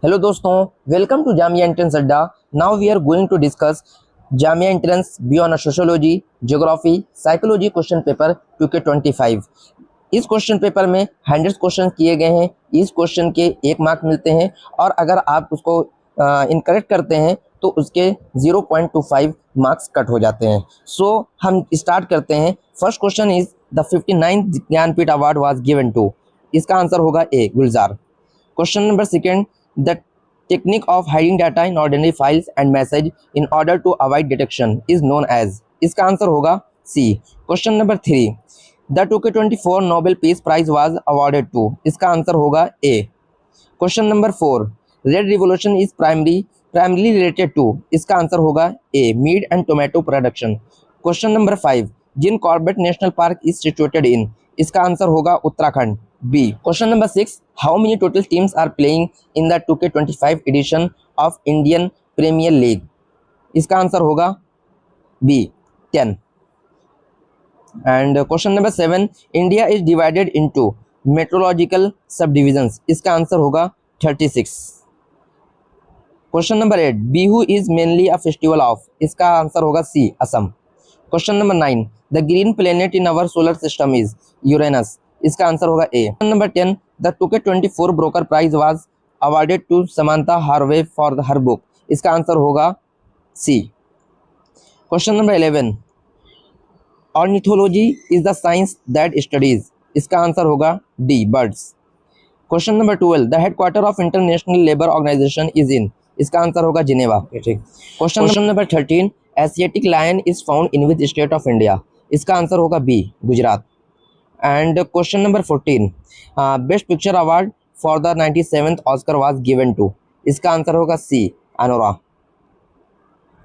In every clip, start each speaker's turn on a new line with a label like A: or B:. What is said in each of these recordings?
A: Hello दोस्तों, welcome to Jamia entrance Adda. Now we are going to discuss Jamia entrance beyond sociology, geography, psychology question paper 2K25। इस question paper में 100 question किए गए हैं। इस क्वेश्चन के 1 मार्क मिलते हैं और अगर आप उसको इनकरेक्ट करते हैं तो उसके 0.25 मार्क्स कट हो जाते हैं। सो हम स्टार्ट करते हैं। First question is the 59th Jnanpith award was given to. इसका आंसर होगा A, Gulzar. Question number second, the technique of hiding data in ordinary files and message in order to avoid detection is known as। इसका answer होगा सी। Question number three, the 2K24 Nobel Peace Prize was awarded to। इसका answer होगा ए। Question number four, red revolution is primarily related to। इसका answer होगा A, meat and tomato production। Question number five, Jim Corbett national park is situated in। इसका answer होगा Uttarakhand, B. Question number 6, how many total teams are playing in the 2K25 edition of Indian Premier League. इसका answer होगा B, 10। And question number 7, India is divided into meteorological sub divisions. इसका answer होगा 36। Question number 8, Bihu is mainly a festival of. इसका answer होगा C, Assam. Question number 9, the green planet in our solar system is Uranus. इसका answer होगा A. Question number 10, the 2K24 broker prize was awarded to Samantha Harvey for her book. इसका answer होगा C. Question number 11, ornithology is the science that studies. इसका answer होगा D, birds. Question number 12, the headquarter of International Labour Organisation is in. इसका answer होगा Geneva. Question number 13, Asiatic lion is found in which state of India. इसका answer होगा B, Gujarat. And question number 14, best picture award for the 97th Oscar was given to. इसका answer होगा C, Anora.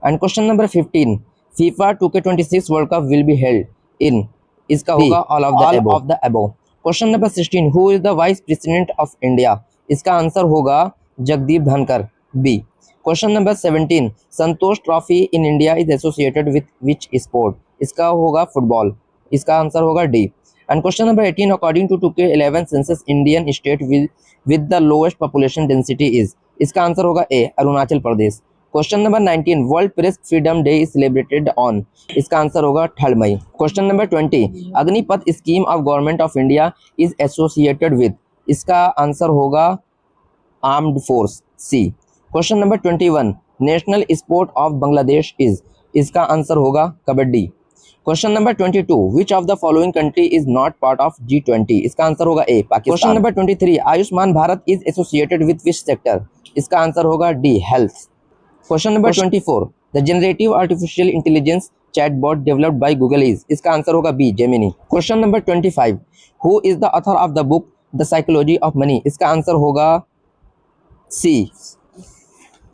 A: And question number 15, FIFA 2K26 World Cup will be held in. इसका होगा all of the above. Question number 16, who is the vice president of India. इसका answer होगा Jagdeep Dhankhar, B. Question number 17, Santosh trophy in India is associated with which sport. इसका होगा football. इसका answer होगा D. And question number 18, according to 2K11 census, Indian state with the lowest population density is। इसका answer होगा A, Arunachal Pradesh. Question number 19, World Press Freedom Day is celebrated on. इसका answer होगा 3 मई। Question number 20, Agnipath scheme of government of India is associated with. इसका answer होगा armed force, C. Question number 21, national sport of Bangladesh is. इसका answer होगा kabaddi. Question number 22, which of the following country is not part of G20। इसका answer होगा ए, Pakistan. Question number 23, Ayushman Bharat is associated with which sector. इसका answer होगा D, health. Question number 24, the generative artificial intelligence chatbot developed by Google is. इसका answer होगा B, Gemini. Question number 25, who is the author of the book the psychology of money. इसका answer होगा C.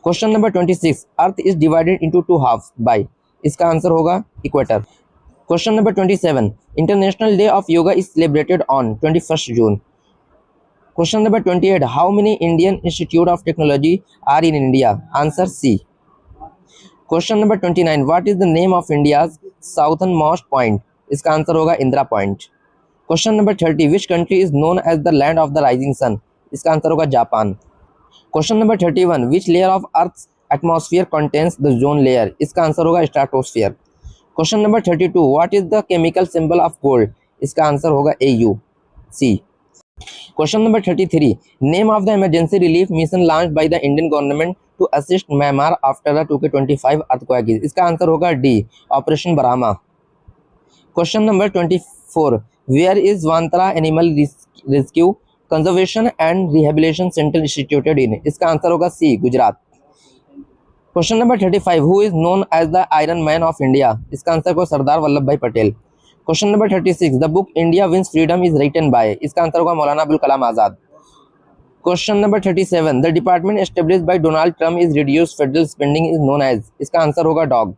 A: Question number 26, earth is divided into 2 half by. इसका answer होगा equator. Question number 27, international day of yoga is celebrated on 21 June. Question number 28, how many Indian Institute of Technology are in India. Answer C. Question number 29, what is the name of India's southern most point. इसका answer होगा Indira point. Question number 30, which country is known as the land of the rising sun. इसका answer होगा Japan. Question number 31, which layer of earth atmosphere contains the ozone layer. इसका answer होगा stratosphere. Question number 32, what is the chemical symbol of gold. इसका answer होगा AU, C. Question number 33, name of the emergency relief mission launched by the Indian government to assist Myanmar after the 2K25 earthquake. इसका answer होगा D, Operation Brahma. Question number 24, where is Vantara animal rescue conservation and rehabilitation centre instituted in. इसका answer होगा C, Gujarat. Question number 35, who is known as the Iron Man of India. इसका answer होगा Sardar Vallabh Bhai Patel. Question number 36, the book India wins freedom is written by. इसका answer होगा Maulana Abul Kalam Azad. Question number 37, the department established by Donald Trump is reduce federal spending is known as. इसका answer होगा DOGE,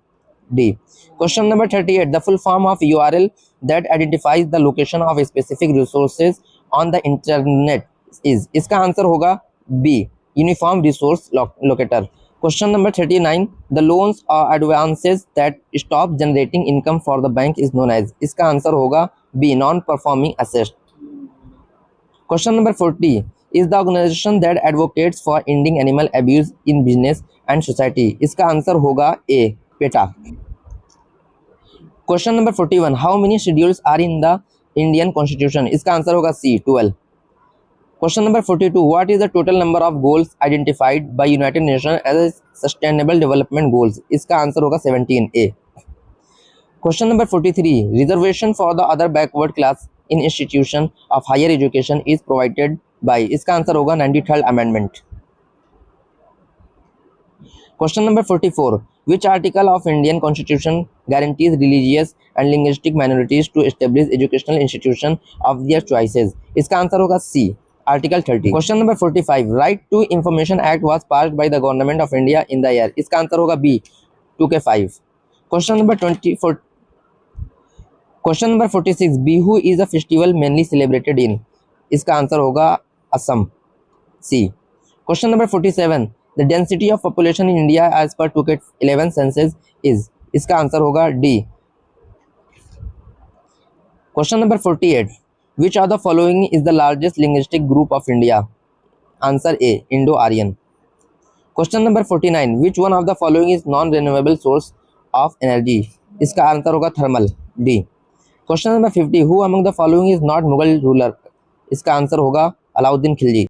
A: D. Question number 38, the full form of URL that identifies the location of specific resources on the internet is. इसका answer होगा B, uniform resource locator. Question number 39, the loans or advances that stop generating income for the bank is known as। इसका answer होगा B, non performing asset. Question number 40, is the organization that advocates for ending animal abuse in business and society. इसका answer होगा A, PETA. Question number 41, how many schedules are in the Indian constitution. इसका answer होगा C, 12। Question number 42, what is the total number of goals identified by United Nation as sustainable development goals. इसका answer होगा 17, ए। Question number 43, reservation for the other backward class in institution of higher education is provided by. इसका answer होगा 93rd amendment. Question number 44, which article of Indian Constitution guarantees religious and linguistic minorities to establish educational institution of their choices। इसका answer होगा C, article 30। Question number 45, right to information act was passed by the government of India in the year. इसका answer होगा B, 2K5। Question number 24, question number 46, Bihu is a festival mainly celebrated in. इसका answer होगा Assam, C. Question number 47, the density of population in India as per 2011 census is. इसका answer होगा D. Question number 48, which are the following is the largest linguistic group of India. Answer A, Indo Aryan. Question number 49, which one of the following is non renewable source of energy. इसका answer होगा thermal, D. Question number 50, who among the following is not Mughal ruler. इसका answer होगा अलाउद्दीन खिलजी।